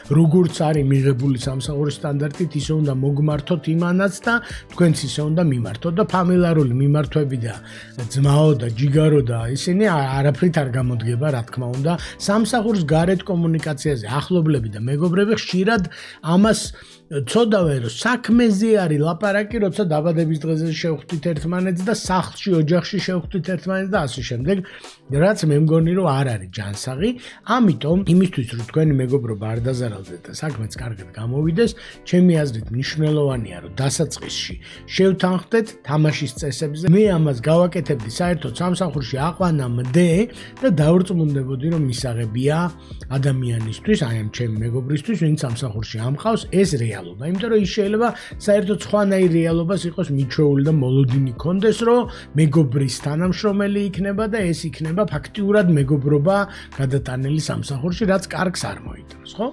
როგორც არის მიღებული სამსახურის სტანდარტით, ისე უნდა მოგმართოთ იმანაც და თქვენც ისე უნდა მიმართოთ და ფამილარული მიმართვები და ძმაო და ჯიგარო და ისინი არაფრით არ გამოდგება, რა თქმა უნდა. სამსახურის გარეთ კომუნიკაციაზე ახლობლები და მეგობრები ხშირად ამას ცოდავენ, რომ საქმეზე არის ლაპარაკი, როცა დაბადების დღეზე შევხვდით ერთმანეთს და სახლში, ოჯახში შევხვდით ერთმანეთს და ასე შემდეგ, რაც მე მგონი, რომ არ არის ჯანსაღი. ამიტომ, იმისთვის, რომ თქვენი მეგობრობა არ დაზარალდეს და საქმეც კარგად გამოვიდეს, ჩემი აზრით მნიშვნელოვანია, რომ დასაწყისში შევთანხმდეთ თამაშის წესებზე. მე ამას გავაკეთებდი საერთოდ სამსახურში აყვანამდე და დავრწმუნდებოდი, რომ მისაღებია ადამიანისთვის, აი ამ ჩემი მეგობრისთვის, ვინც სამსახურში ამყავს, ეს რეალობა. იმიტომ რომ ის შეიძლება საერთოდ სხვანაირ რეალობას იყოს მიჩვეული და მოლოდინი კონდეს, რომ მეგობრის თანამშრომელი იქნება და ეს იქნება ფაქტიურად მეგობრობა გადატანილი სამსახურში, რაც კარგს არ მოიტანს, ხო?